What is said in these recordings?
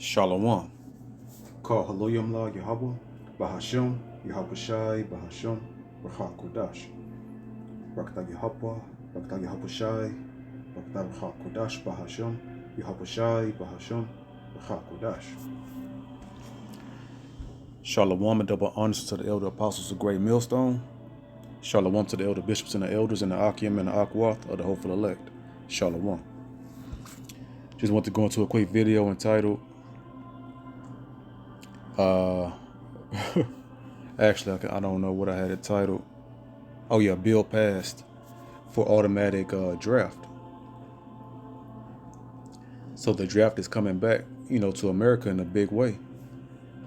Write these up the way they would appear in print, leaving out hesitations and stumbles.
Shalom. Call Haloyam La Yahweh, Bahashim, Yahweh Shai, Bahashim, Racha Kodash. Rakta Yahweh, Rakta Yahweh Shai, Rakta Racha Kodash, Bahashim, Yahweh Shai, Bahashim, Racha Kodash. Shalom and double honors to the elder apostles of Great Millstone. Shalom to the elder bishops and the elders and the Akim and the Akwath of the hopeful elect. Shalom. Just want to go into a quick video entitled actually, I don't know what I had it titled. Oh yeah, bill passed for automatic draft. So the draft is coming back, to America in a big way.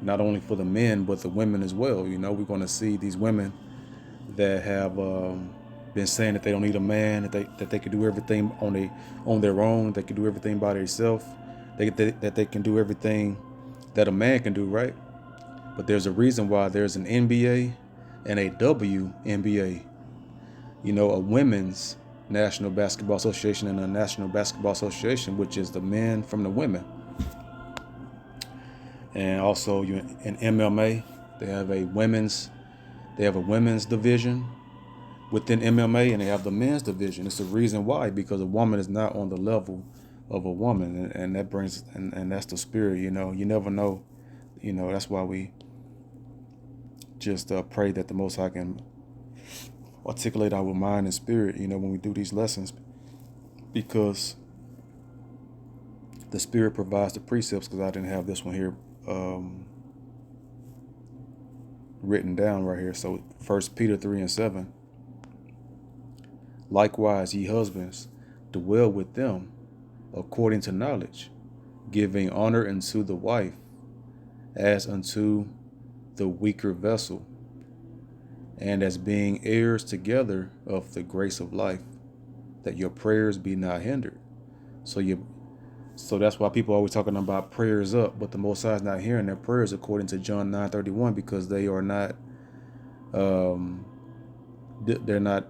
Not only for the men, but the women as well. We're going to see these women that have been saying that they don't need a man, that they can do everything on their own, they can do everything by themselves, that they can do everything that a man can do, right? But there's a reason why there's an NBA and a WNBA. A women's National Basketball Association and a National Basketball Association, which is the men from the women. And also in MMA, they have a women's division within MMA, and they have the men's division. It's the reason why, because a woman is not on the level of a woman, and that brings and that's the spirit. You never know. That's why we just pray that the Most High can articulate our mind and spirit, when we do these lessons, because the spirit provides the precepts. Because I didn't have this one here written down right here. So 1 Peter 3:7. Likewise, ye husbands, dwell with them according to knowledge, giving honor unto the wife as unto the weaker vessel, and as being heirs together of the grace of life, that your prayers be not hindered. So that's why people are always talking about prayers up, but the Most High is not hearing their prayers according to John 9:31, because they are not they're not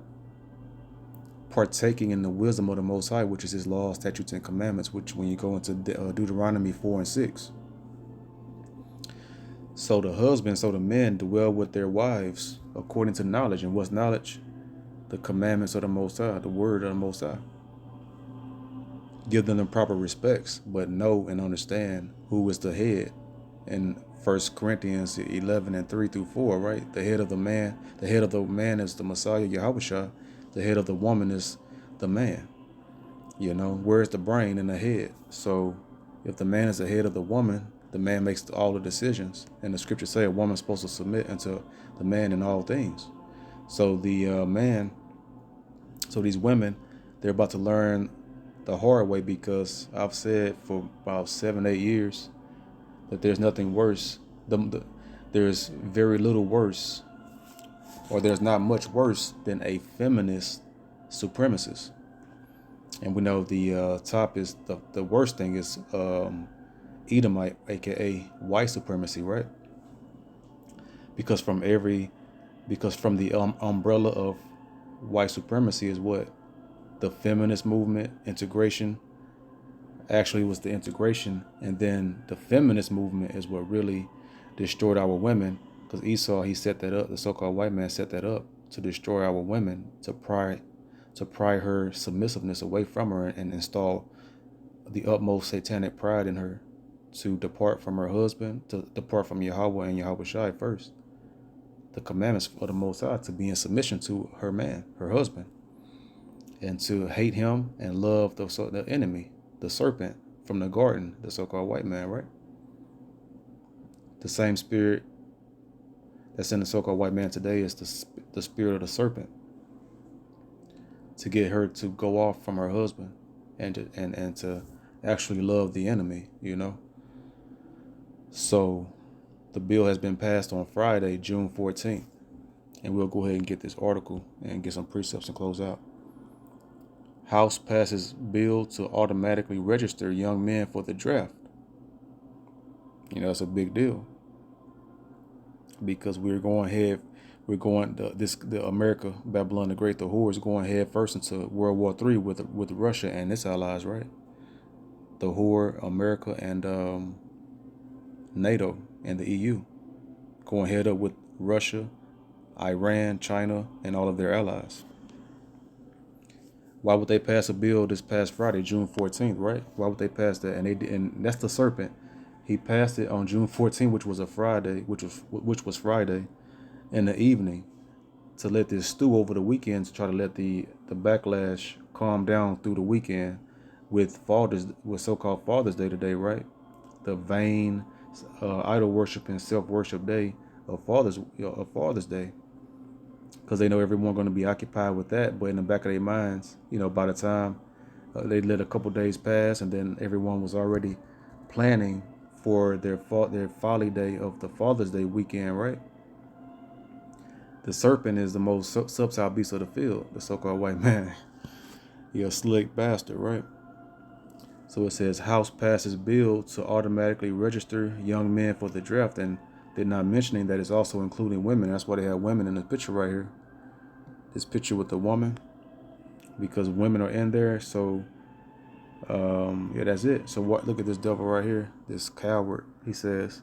partaking in the wisdom of the Most High, which is His laws, statutes, and commandments, which when you go into Deuteronomy 4:6. So the men dwell with their wives according to knowledge. And what's knowledge? The commandments of the Most High, the word of the Most High. Give them the proper respects, but know and understand who is the head. In 1 Corinthians 11:3-4, right? The head of the man is the Messiah, Yahushua. The head of the woman is the man. Where's the brain in the head? So if the man is the head of the woman, the man makes all the decisions. And the scriptures say a woman's supposed to submit unto the man in all things. So these women, they're about to learn the hard way, because I've said for about 7-8 years that there's nothing worse. There's very little worse, or there's not much worse than a feminist supremacist. And we know the top is the worst thing is Edomite, aka white supremacy, right? Because from the umbrella of white supremacy is what? The feminist movement, integration. Actually, it was the integration, and then the feminist movement is what really destroyed our women. Because Esau, he set that up. The so-called white man set that up to destroy our women, to pry her submissiveness away from her, and install the utmost satanic pride in her, to depart from her husband, to depart from Yahweh and Yahweh Shai first. The commandments of the Most High, to be in submission to her man, her husband, and to hate him and love the enemy, the serpent from the garden, the so-called white man, right? The same spirit that's in the so-called white man today is the spirit of the serpent, to get her to go off from her husband and to actually love the enemy, So the bill has been passed on Friday, June 14th, and we'll go ahead and get this article and get some precepts and close out. House passes bill to automatically register young men for the draft. It's a big deal, because the America, Babylon the Great, the whore, is going head first into World War III with Russia and its allies, right? The whore, America, and NATO and the EU, going head up with Russia, Iran, China, and all of their allies. Why would they pass a bill this past Friday, June 14th, right? Why would they pass that? And that's the serpent. He passed it on June 14th, which was a Friday, which was Friday in the evening, to let this stew over the weekend, to try to let the backlash calm down through the weekend with so-called Father's Day today, right? The vain, idol worship and self-worship day of Father's Day, because they know everyone going to be occupied with that. But in the back of their minds, by the time they let a couple days pass, and then everyone was already planning for their folly day of the Father's Day weekend, right? The serpent is the most subtle beast of the field, the so-called white man. You're a slick bastard, right? So it says House passes bill to automatically register young men for the draft, and they're not mentioning that it's also including women. That's why they have women in the picture right here. This picture with the woman, because women are in there. So yeah, that's it. So look at this devil right here, this coward. He says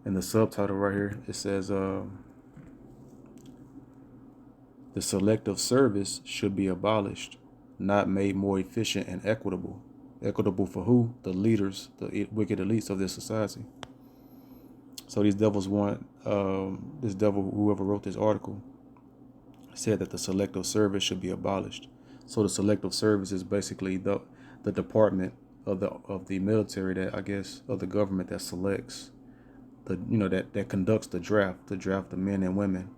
in the subtitle right here, it says the selective service should be abolished, not made more efficient and equitable. Equitable for who? The leaders, the wicked elites of this society. So these devils want, this devil, whoever wrote this article, said that the selective service should be abolished. So the selective service is basically the department of the military, that I guess, of the government, that selects that conducts the draft of men and women.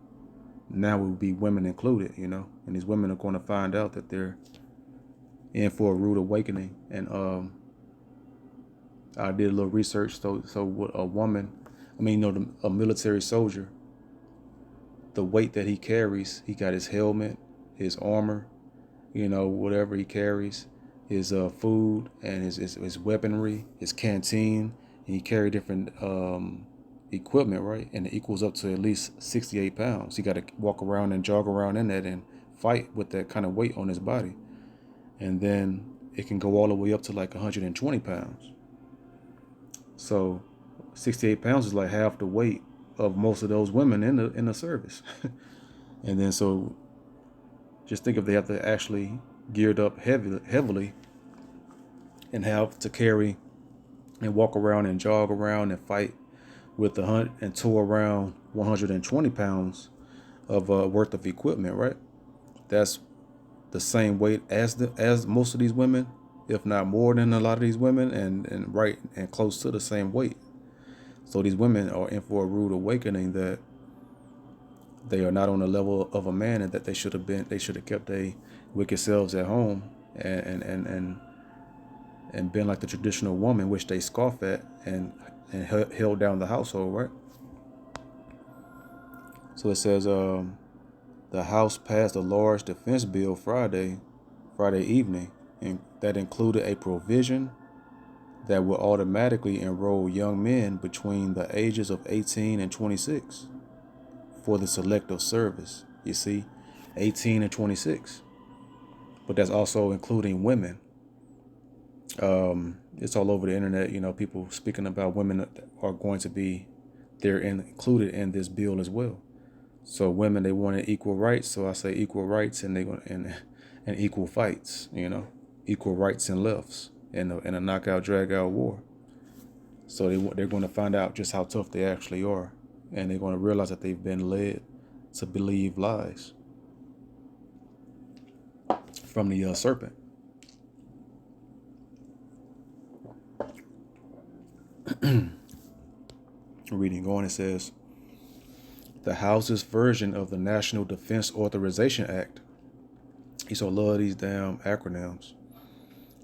Now it would be women included, and these women are going to find out that they're in for a rude awakening. And I did a little research. So what a woman, a military soldier, the weight that he carries, he got his helmet, his armor, whatever he carries, his food and his weaponry, his canteen, and he carry different equipment, right? And it equals up to at least 68 pounds. He got to walk around and jog around in that and fight with that kind of weight on his body. And then it can go all the way up to like 120 pounds. So 68 pounds is like half the weight of most of those women in the service. And then so just think if they have to actually geared up heavily and have to carry and walk around and jog around and fight with the hunt and tow around 120 pounds of worth of equipment, right? That's the same weight as most of these women, if not more than a lot of these women, and right and close to the same weight. So these women are in for a rude awakening, that they are not on the level of a man, and that they should have kept their wicked selves at home and been like the traditional woman, which they scoff at, and held down the household, right? So it says the House passed a large defense bill Friday evening, and that included a provision that will automatically enroll young men between the ages of 18 and 26 for the selective service. You see, 18 and 26. But that's also including women. It's all over the internet, people speaking about women are going to be, they're included in this bill as well. So women, they wanted equal rights. So I say equal rights, and and equal fights, equal rights and lefts in a knockout, drag out war. So they're going to find out just how tough they actually are, and they're going to realize that they've been led to believe lies from the serpent. Reading on, it says, the House's version of the National Defense Authorization Act, he so love these damn acronyms,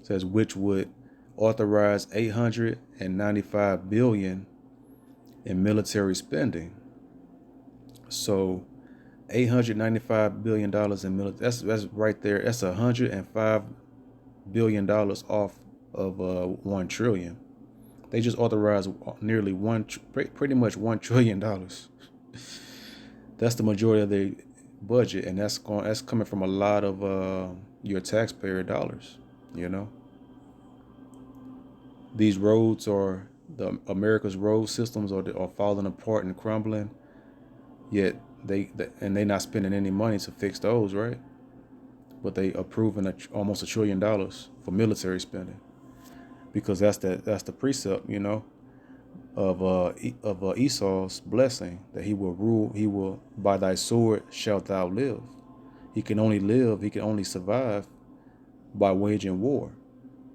says, which would authorize $895 billion in military spending. So $895 billion in military, that's right there. That's $105 billion off of $1 trillion. They just authorized nearly pretty much $1 trillion. That's the majority of the budget, and that's coming from a lot of your taxpayer dollars. These roads are the America's road systems are falling apart and crumbling. Yet they're not spending any money to fix those, right? But they approving almost $1 trillion for military spending, because that's the precept, of Esau's blessing, that he will rule. He will, by thy sword shalt thou live. He can only live. He can only survive by waging war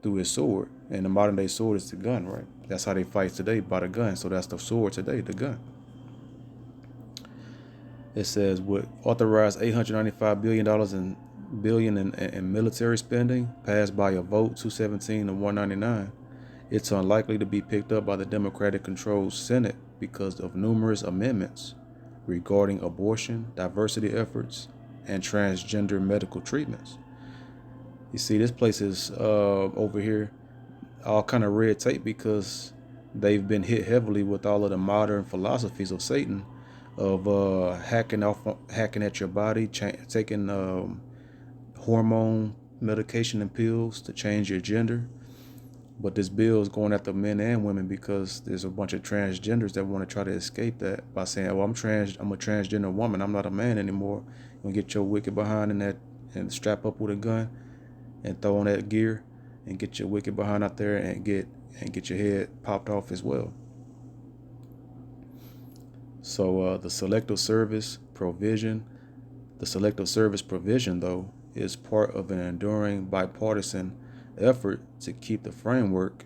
through his sword. And the modern day sword is the gun, right? That's how they fight today, by the gun. So that's the sword today, the gun. It says, would authorize $895 billion in military spending, passed by a vote 217 to 199. It's unlikely to be picked up by the Democratic-controlled Senate because of numerous amendments regarding abortion, diversity efforts, and transgender medical treatments. You see, this place is over here all kind of red tape, because they've been hit heavily with all of the modern philosophies of Satan, of hacking at your body, taking hormone medication and pills to change your gender. But this bill is going after men and women, because there's a bunch of transgenders that want to try to escape that by saying, "Oh, I'm a transgender woman. I'm not a man anymore." You get your wicked behind in that and strap up with a gun and throw on that gear and get your wicked behind out there and get your head popped off as well. So the selective service provision, though, is part of an enduring bipartisan effort to keep the framework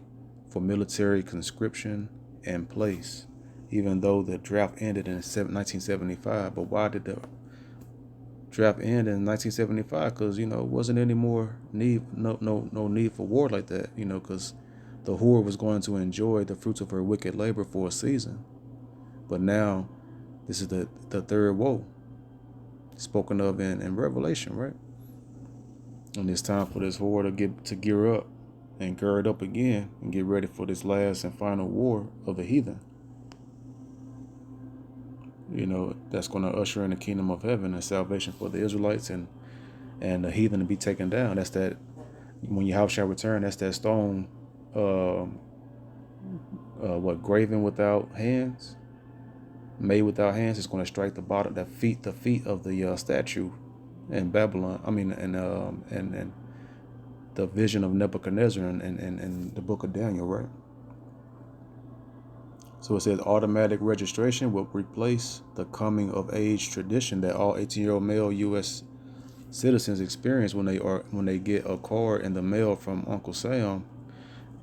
for military conscription in place, even though the draft ended in 1975. But why did the draft end in 1975? Because it wasn't any more need, no need for war like that. Because the whore was going to enjoy the fruits of her wicked labor for a season. But now, this is the third woe spoken of in Revelation, right? And it's time for this whore to gear up and gird up again and get ready for this last and final war of the heathen. That's going to usher in the kingdom of heaven and salvation for the Israelites and the heathen to be taken down. That's that, when your house shall return, that's that stone, graven without hands, made without hands. It's going to strike the bottom, the feet of the statue in Babylon. And the vision of Nebuchadnezzar in the book of Daniel, right? So it says automatic registration will replace the coming of age tradition that all 18-year-old male U.S. citizens experience when they get a card in the mail from Uncle Sam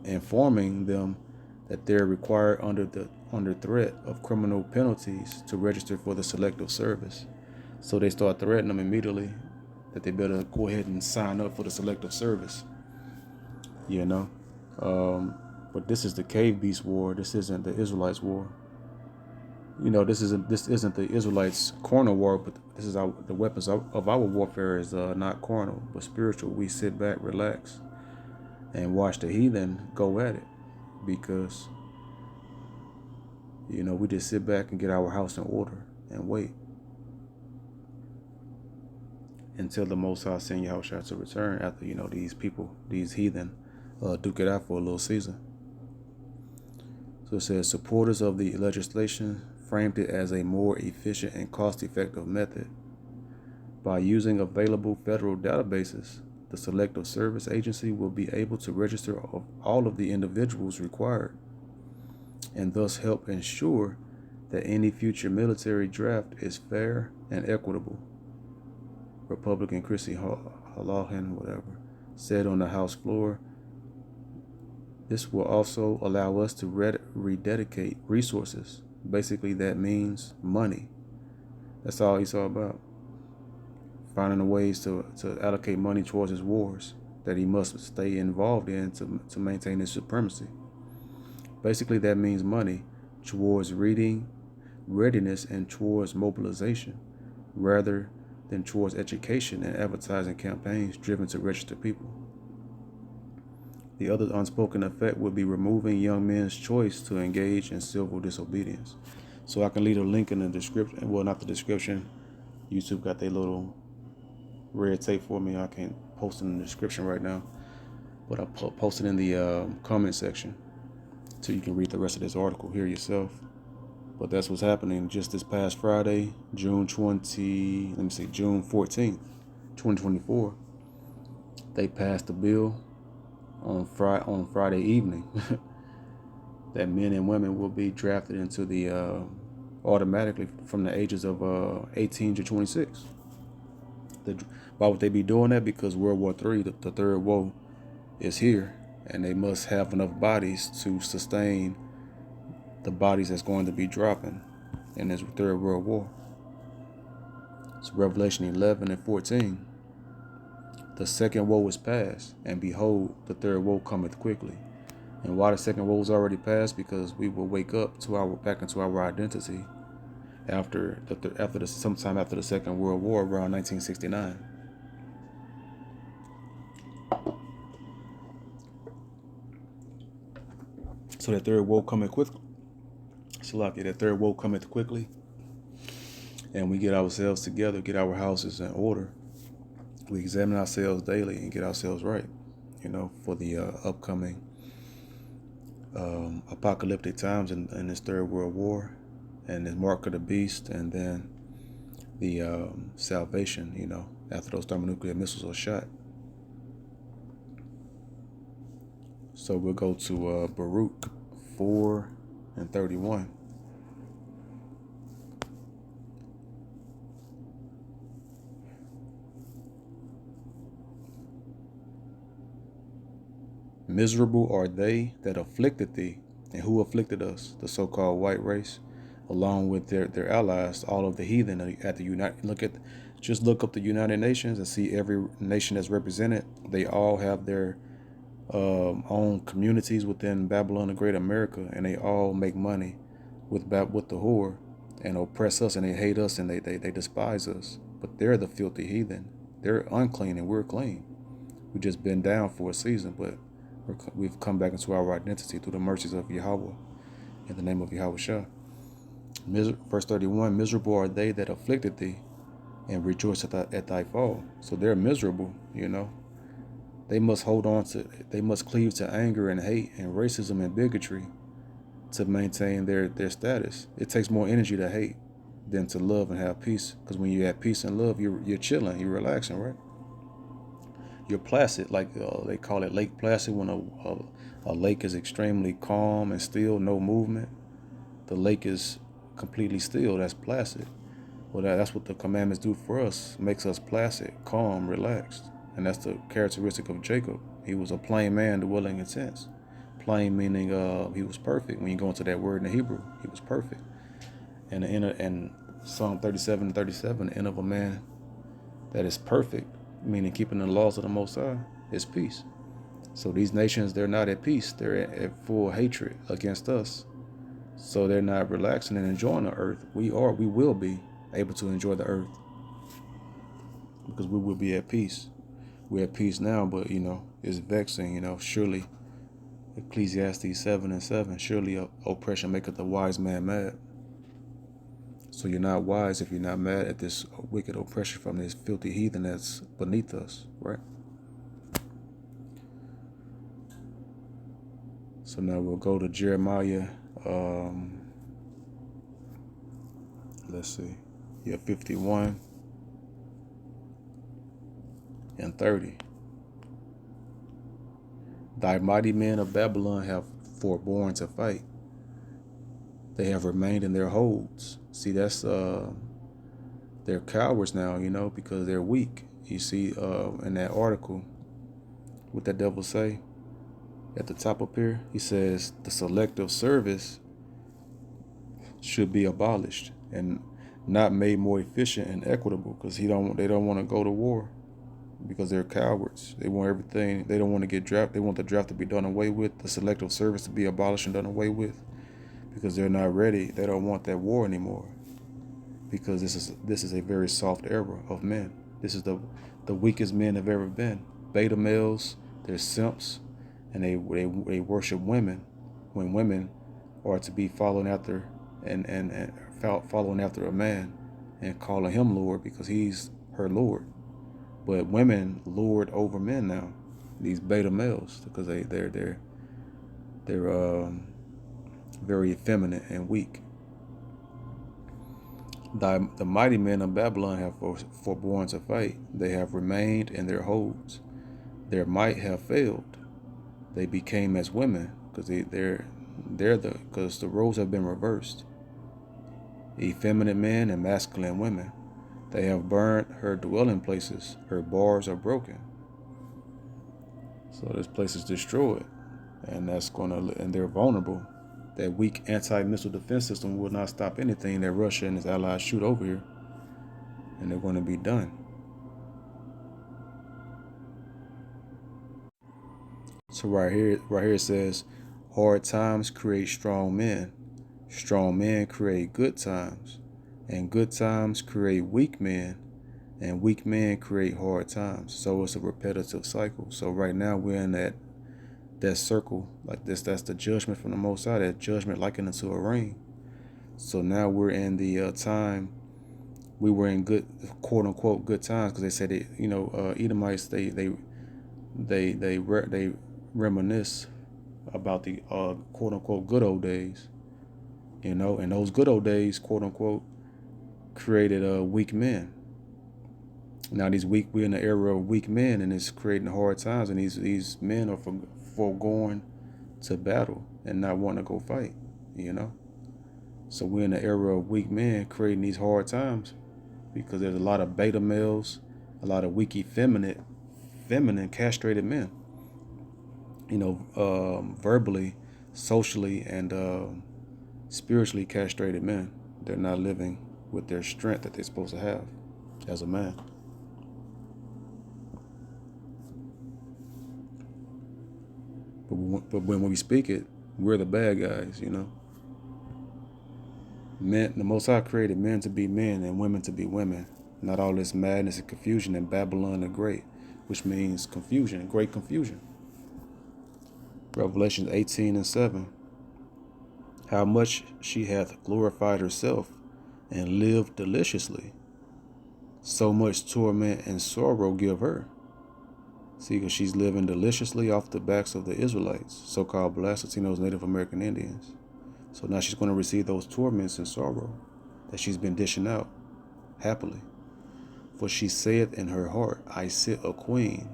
informing them that they're required under threat of criminal penalties to register for the selective service. So they start threatening them immediately that they better go ahead and sign up for the selective service. But this is the cave beast war. This isn't the Israelites war. This isn't the Israelites' carnal war, but this is the weapons of our warfare is not carnal but spiritual. We sit back, relax, and watch the heathen go at it, because we just sit back and get our house in order and wait until the Most High send Yahushua to return after these heathen duke it out for a little season. So it says supporters of the legislation framed it as a more efficient and cost-effective method. By using available federal databases, the Selective Service Agency will be able to register all of the individuals required, and thus help ensure that any future military draft is fair and equitable. Republican Chrissy Halahan, said on the House floor. This will also allow us to rededicate resources. Basically, that means money. That's all he's all about. Finding the ways to allocate money towards his wars that he must stay involved in to maintain his supremacy. Basically, that means money towards reading, readiness, and towards mobilization, rather than towards education and advertising campaigns driven to register people. The other unspoken effect would be removing young men's choice to engage in civil disobedience. So I can leave a link in the description. Well, not the description. YouTube got their little red tape for me. I can't post it in the description right now, but I'll post it in the comment section. So you can read the rest of this article here yourself. But that's what's happening just this past Friday, June 14th, 2024. They passed a bill on Friday evening that men and women will be drafted into the automatically from the ages of 18 to 26. Why would they be doing that? Because World War III, the third woe, is here, and they must have enough bodies to sustain the bodies that's going to be dropping in this third world war. So Revelation 11 and 14. The second woe is past, and behold, the third woe cometh quickly. And why the second woe is already past? Because we will wake up back into our identity sometime after the Second World War, around 1969. So that third woe cometh quickly. That third woe cometh quickly, and we get ourselves together, get our houses in order. We examine ourselves daily and get ourselves right, for the upcoming apocalyptic times in this third world war, and this mark of the beast, and then the salvation, after those thermonuclear missiles are shot. So we'll go to Baruch 4 and 31. Miserable are they that afflicted thee. And who afflicted us? The so-called white race, along with their allies, all of the heathen at the just look up the United Nations and see every nation that's represented. They all have their own communities within Babylon the Great America, and they all make money with the whore and oppress us, and they hate us, and they despise us. But they're the filthy heathen. They're unclean and we're clean. We've just been down for a season, but we've come back into our identity through the mercies of Yahweh, in the name of Yahweh Shah. Verse 31, miserable are they that afflicted thee, and rejoice at thy fall. So they're miserable, They must they must cleave to anger and hate and racism and bigotry to maintain their status. It takes more energy to hate than to love and have peace. Because when you have peace and love, you're chilling, you're relaxing, right? You're placid, like they call it Lake Placid, when a lake is extremely calm and still, no movement. The lake is completely still. That's placid. Well, that's what the commandments do for us. Makes us placid, calm, relaxed. And that's the characteristic of Jacob. He was a plain man, dwelling in tents. Plain meaning he was perfect. When you go into that word in the Hebrew, he was perfect. And Psalm 37:37, the end of a man that is perfect, meaning keeping the laws of the Most High, is peace. So these nations, they're not at peace. They're at full hatred against us. So they're not relaxing and enjoying the earth. We will be able to enjoy the earth because we will be at peace. We're at peace now, but it's vexing. Surely, Ecclesiastes 7:7. Surely oppression maketh the wise man mad. So you're not wise if you're not mad at this wicked oppression from this filthy heathen that's beneath us, right? So now we'll go to Jeremiah. Let's see. 51 and 30. Thy mighty men of Babylon have forborne to fight. They have remained in their holds. See, that's they're cowards now, because they're weak. You see in that article, what that devil say at the top up here, he says the selective service should be abolished and not made more efficient and equitable, because they don't want to go to war because they're cowards. They want everything. They don't want to get drafted. They want the draft to be done away with, the selective service to be abolished and done away with, because they're not ready. They don't want that war anymore, because this is a very soft era of men. This is the weakest men have ever been. Beta males, they're simps, and they worship women when women are to be following after and following after a man and calling him Lord because he's her Lord. But women lord over men now, these beta males, because they're very effeminate and weak. The mighty men of Babylon have forborne to fight. They have remained in their holds. Their might have failed. They became as women because because the roles have been reversed. Effeminate men and masculine women. They have burned her dwelling places. Her bars are broken. So this place is destroyed, and they're vulnerable. That weak anti-missile defense system will not stop anything that Russia and its allies shoot over here, and they're going to be done. So right here it says, hard times create strong men. Strong men create good times, and good times create weak men, and weak men create hard times. So it's a repetitive cycle. So right now we're in that circle like this. That's the judgment from the Most High. That judgment likened into a ring. So now we're in the time. We were in good, quote unquote, good times, because they said Edomites they reminisce about the quote unquote good old days. And those good old days, quote unquote, created weak men. Now we're in the era of weak men, and it's creating hard times, and these men are foregoing to battle and not wanting to go fight. So we're in the era of weak men creating these hard times, because there's a lot of beta males, a lot of weak, feminine, castrated men. Verbally, socially, and spiritually castrated men. They're not living with their strength that they're supposed to have as a man. But when we speak it, we're the bad guys, Men, the Most High created men to be men and women to be women. Not all this madness and confusion in Babylon the Great, which means confusion, great confusion. Revelation 18:7. How much she hath glorified herself and lived deliciously. So much torment and sorrow give her. See, because she's living deliciously off the backs of the Israelites, so-called Blacks, Latinos, Native American Indians. So now she's going to receive those torments and sorrow that she's been dishing out happily. For she saith in her heart, I sit a queen,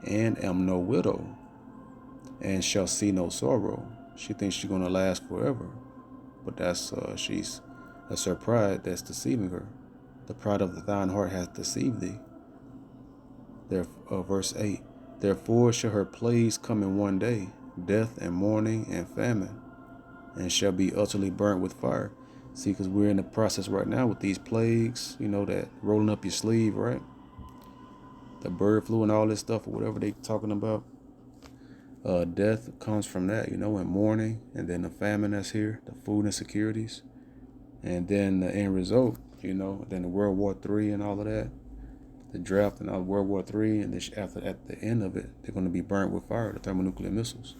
and am no widow, and shall see no sorrow. She thinks she's going to last forever. But that's her pride that's deceiving her. The pride of thine heart hath deceived thee. Verse 8, therefore shall her plagues come in one day, death and mourning and famine, and shall be utterly burnt with fire. See, because we're in the process right now with these plagues, that rolling up your sleeve, right? The bird flu and all this stuff, or whatever they talking about. Death comes from that, and mourning, and then the famine that's here, the food insecurities, and then the end result, then the World War III and all of that. The draft and World War III, and at the end of it, they're going to be burnt with fire, the thermonuclear missiles.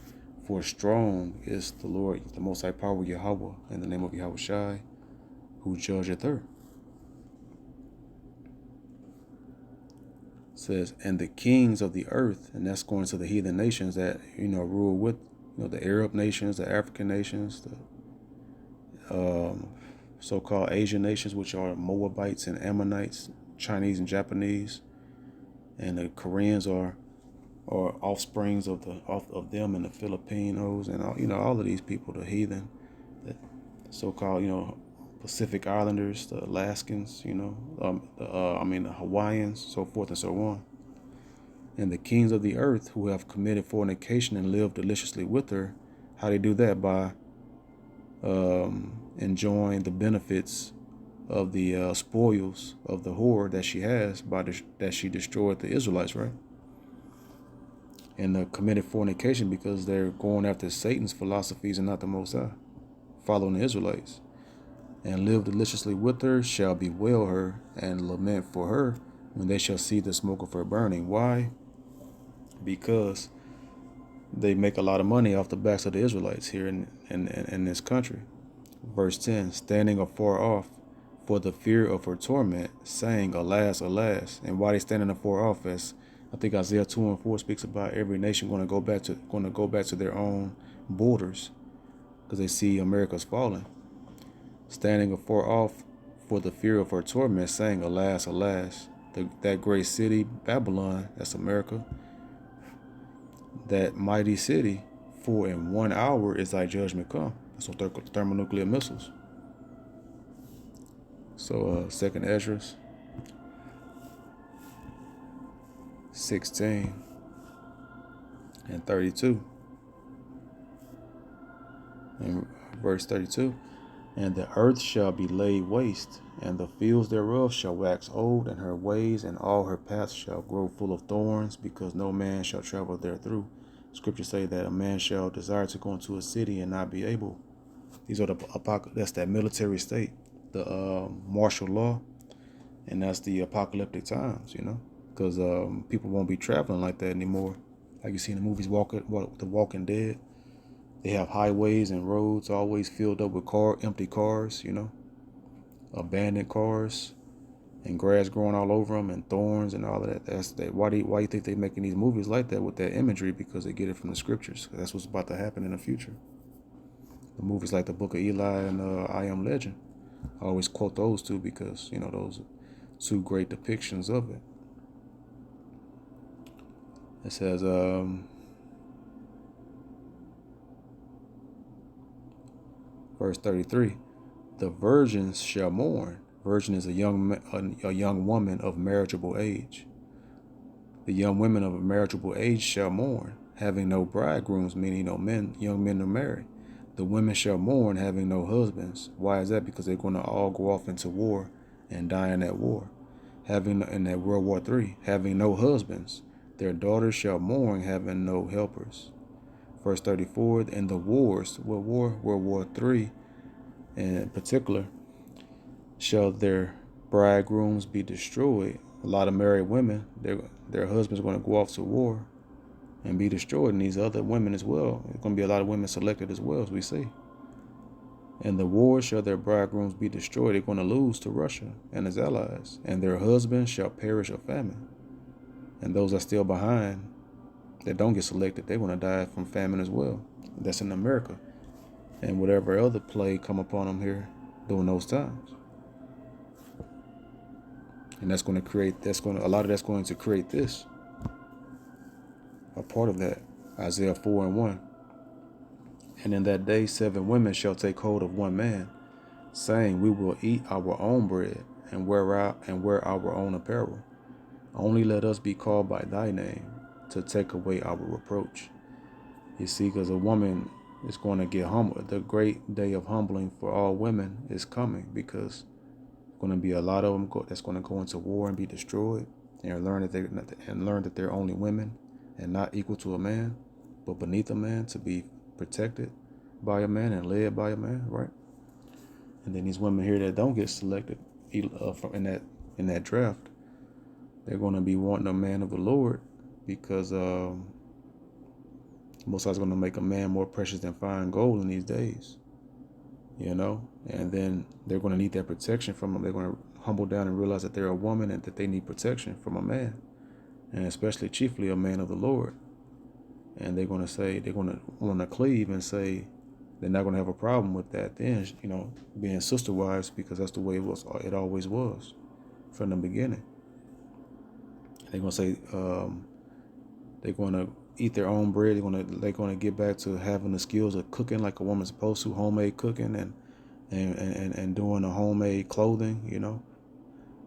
For strong is the Lord, the Most High Power, Yahweh, in the name of Yahweh Shai, who judgeth her. It says, and the kings of the earth, and that's going to the heathen nations that rule with the Arab nations, the African nations, the so-called Asian nations, which are Moabites and Ammonites, Chinese and Japanese, and the Koreans are offsprings of them, and the Filipinos, and all of these people, the heathen, the so-called Pacific Islanders, the Alaskans, the Hawaiians, so forth and so on. And the kings of the earth who have committed fornication and lived deliciously with her, how they do that? By enjoying the benefits of the spoils of the whore that she has, that she destroyed the Israelites, right? And committed fornication because they're going after Satan's philosophies and not the Most High, following the Israelites. And live deliciously with her, shall bewail her and lament for her when they shall see the smoke of her burning. Why? Because they make a lot of money off the backs of the Israelites here in this country. Verse 10, standing afar off for the fear of her torment, saying, alas, alas. And why they standing afar off? As I think Isaiah 2:4 speaks about every nation going to go back to their own borders. because they see America's falling, standing afar off for the fear of her torment, saying, Alas, alas, that great city, Babylon, that's America, that mighty city, for in 1 hour is thy judgment come. That's what thermonuclear missiles. So, Second Ezra 16 and 32. In verse 32, and the earth shall be laid waste, and the fields thereof shall wax old, and her ways and all her paths shall grow full of thorns, because no man shall travel therethrough. Scriptures say that a man shall desire to go into a city and not be able. These are that's that military state, the martial law, and that's the apocalyptic times, because people won't be traveling like that anymore. Like you see in the movies, The Walking Dead. They have highways and roads always filled up with empty cars, abandoned cars, and grass growing all over them, and thorns and all of that. That's that. Why do you think they're making these movies like that with that imagery? Because they get it from the scriptures. That's what's about to happen in the future. The movies like the Book of Eli and I Am Legend. I always quote those two because those are two great depictions of it. It says, verse 33, the virgins shall mourn. Virgin is a young woman of marriageable age. The young women of a marriageable age shall mourn, having no bridegrooms, meaning young men to marry. The women shall mourn, having no husbands. Why is that? Because they're going to all go off into war and die in that war. In that World War III, having no husbands. Their daughters shall mourn, having no helpers. Verse 34, in the wars, what war? World War III in particular, shall their bridegrooms be destroyed. A lot of married women, their husbands are going to go off to war and be destroyed, and these other women as well. There's going to be a lot of women selected as well, as we see. In the war shall their bridegrooms be destroyed. They're going to lose to Russia and its allies, and their husbands shall perish of famine. And those that are still behind, that don't get selected, they're going to die from famine as well. That's in America. And whatever other plague come upon them here during those times. And a lot of that's going to create this. A part of that, Isaiah 4:1. And in that day 7 women shall take hold of one man, saying, we will eat our own bread and wear our own apparel. Only let us be called by thy name to take away our reproach. You see, because a woman is going to get humbled. The great day of humbling for all women is coming, because going to be a lot of them that's going to go into war and be destroyed, and learn that they're only women and not equal to a man, but beneath a man, to be protected by a man and led by a man, right? And then these women here that don't get selected in that draft, they're going to be wanting a man of the Lord, because Most High's going to make a man more precious than fine gold in these days. And then they're going to need that protection from them. They're going to humble down and realize that they're a woman and that they need protection from a man, and especially chiefly a man of the Lord. And they're going to want to cleave and say they're not going to have a problem with that then, being sister wives, because that's the way it always was from the beginning. They're going to say they're going to eat their own bread. They're going to get back to having the skills of cooking like a woman's supposed to, homemade cooking and doing the homemade clothing,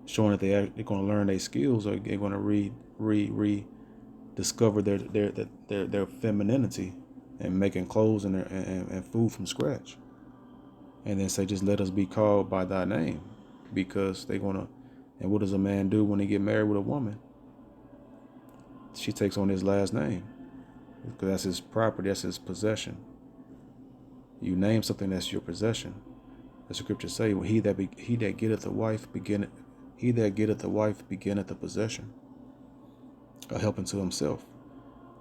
showing that they're going to learn their skills, or they're going to rediscover their femininity and making clothes and food from scratch. And then say, just let us be called by thy name, because they're going to. And what does a man do when he get married with a woman? She takes on his last name, because that's his property, that's his possession. You name something that's your possession. The scriptures say, well, he that getteth a wife beginneth the possession, a help unto himself,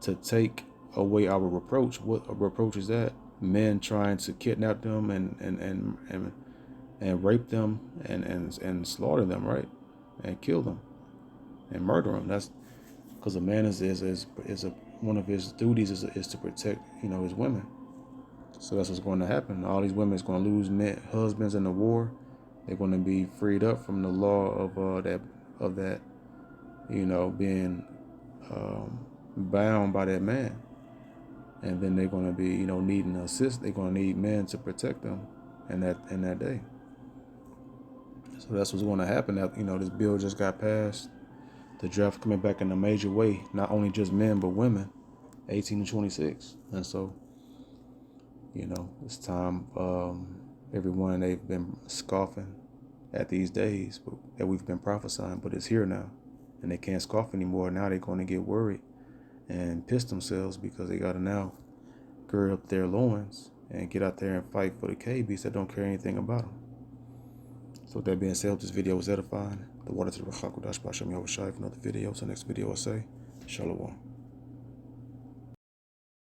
to take away our reproach. What a reproach is that? Men trying to kidnap them and rape them and slaughter them, right? And kill them and murder them. That's because a man one of his duties is to protect his women. So that's what's going to happen. All these women is going to lose husbands in the war. They're going to be freed up from the law of that, being bound by that man. And then they're going to be, needing assist. They're going to need men to protect them in that day. So that's what's going to happen. That this bill just got passed. The draft coming back in a major way, not only just men but women, 18 to 26. And so, it's time. Everyone, they've been scoffing at these days that we've been prophesying, but it's here now, and they can't scoff anymore. Now they're going to get worried and piss themselves because they got to now gird up their loins and get out there and fight for the K-beasts that don't care anything about them. So with that being said, this video was edifying. The water to the Rachakudash Bashem Yahushai for another video. So next video I say, Shalom.